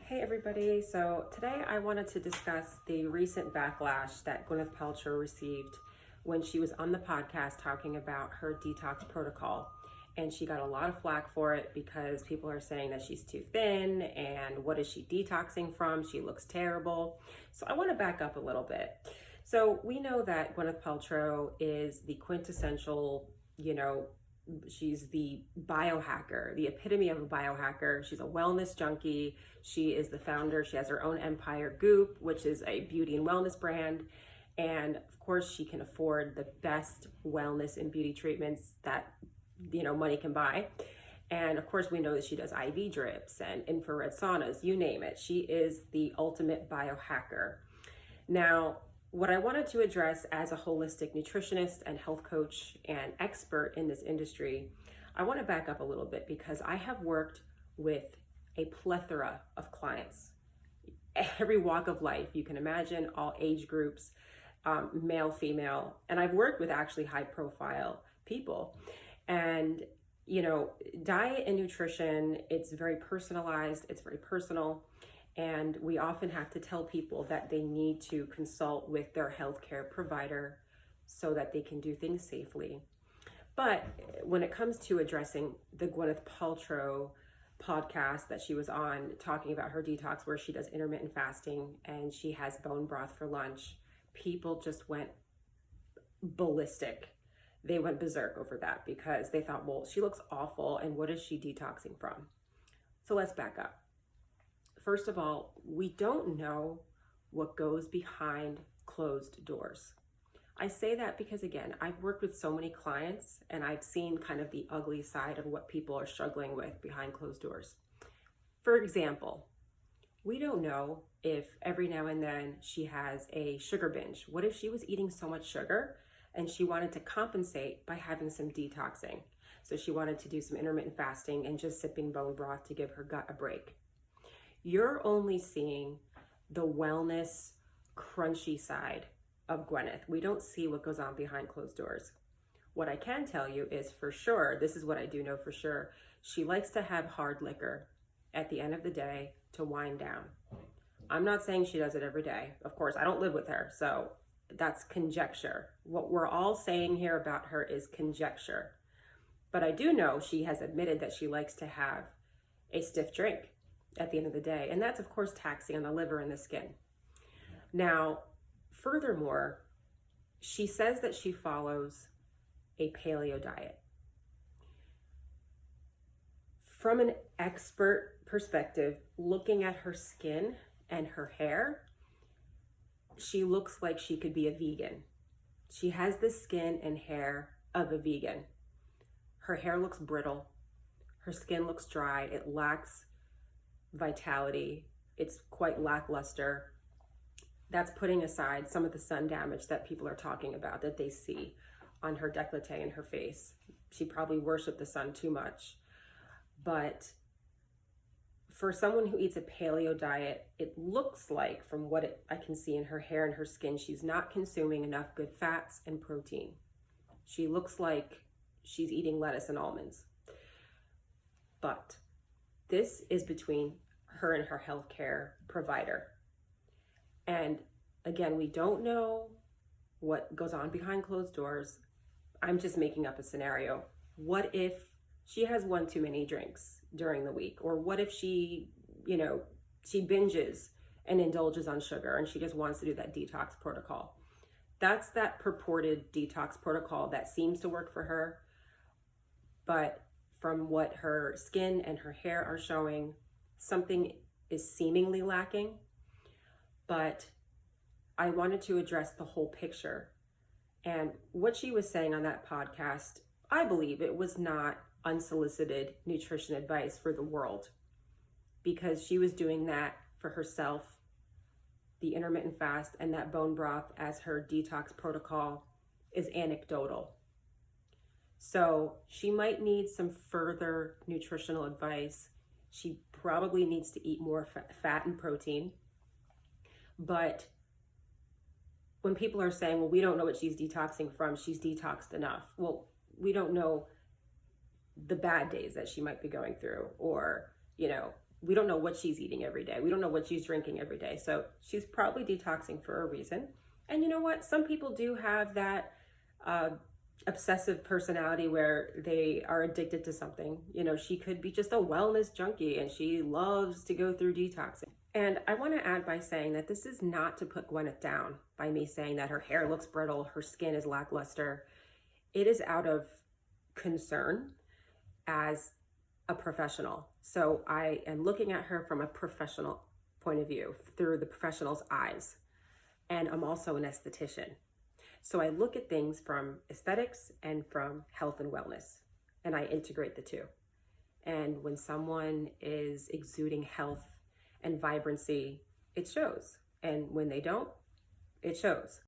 Hey everybody, so today I wanted to discuss the recent backlash that Gwyneth Paltrow received when she was on the podcast talking about her detox protocol. And she got a lot of flack for it because people are saying that she's too thin and what is she detoxing from? She looks terrible. So I want to back up a little bit. So we know that Gwyneth Paltrow is the quintessential, she's the biohacker, the epitome of a biohacker. She's a wellness junkie. She is the founder. She has her own empire, Goop, which is a beauty and wellness brand. And of course, she can afford the best wellness and beauty treatments that, money can buy. And of course, we know that she does IV drips and infrared saunas, you name it. She is the ultimate biohacker. Now, what I wanted to address as a holistic nutritionist and health coach and expert in this industry, I want to back up a little bit because I have worked with a plethora of clients, every walk of life you can imagine, all age groups, male, female, and I've worked with actually high profile people. And diet and nutrition, it's very personalized, it's very personal. And we often have to tell people that they need to consult with their healthcare provider so that they can do things safely. But when it comes to addressing the Gwyneth Paltrow podcast that she was on, talking about her detox where she does intermittent fasting and she has bone broth for lunch, people just went ballistic. They went berserk over that because they thought, well, she looks awful and what is she detoxing from? So let's back up. First of all, we don't know what goes behind closed doors. I say that because, again, I've worked with so many clients and I've seen kind of the ugly side of what people are struggling with behind closed doors. For example, we don't know if every now and then she has a sugar binge. What if she was eating so much sugar and she wanted to compensate by having some detoxing? So she wanted to do some intermittent fasting and just sipping bone broth to give her gut a break. You're only seeing the wellness, crunchy side of Gwyneth. We don't see what goes on behind closed doors. What I can tell you is for sure, this is what I do know for sure, she likes to have hard liquor at the end of the day to wind down. I'm not saying she does it every day. Of course, I don't live with her, so that's conjecture. What we're all saying here about her is conjecture. But I do know she has admitted that she likes to have a stiff drink at the end of the day. And that's, of course, taxing on the liver and the skin. Now, furthermore, she says that she follows a paleo diet. From an expert perspective, looking at her skin and her hair, she looks like she could be a vegan. She has the skin and hair of a vegan. Her hair looks brittle. Her skin looks dry. It lacks vitality. It's quite lackluster. That's putting aside some of the sun damage that people are talking about that they see on her décolleté and her face. She probably worshiped the sun too much. But for someone who eats a paleo diet, it looks like, from what I can see in her hair and her skin, she's not consuming enough good fats and protein. She looks like she's eating lettuce and almonds. But this is between her and her healthcare provider. And again, we don't know what goes on behind closed doors. I'm just making up a scenario. What if she has one too many drinks during the week? Or what if she binges and indulges on sugar and she just wants to do that detox protocol? That's that purported detox protocol that seems to work for her. But from what her skin and her hair are showing, something is seemingly lacking. But I wanted to address the whole picture. And what she was saying on that podcast, I believe it was not unsolicited nutrition advice for the world, because she was doing that for herself, the intermittent fast and that bone broth as her detox protocol is anecdotal. So she might need some further nutritional advice. She probably needs to eat more fat and protein. But when people are saying, well, we don't know what she's detoxing from, she's detoxed enough. Well, we don't know the bad days that she might be going through, or we don't know what she's eating every day. We don't know what she's drinking every day. So she's probably detoxing for a reason. And you know what? Some people do have that obsessive personality where they are addicted to something. You know, she could be just a wellness junkie and she loves to go through detoxing. And I want to add by saying that this is not to put Gwyneth down by me saying that her hair looks brittle, her skin is lackluster. It is out of concern as a professional. So I am looking at her from a professional point of view, through the professional's eyes. And I'm also an esthetician. So I look at things from aesthetics and from health and wellness, and I integrate the two. And when someone is exuding health and vibrancy, it shows. And when they don't, it shows.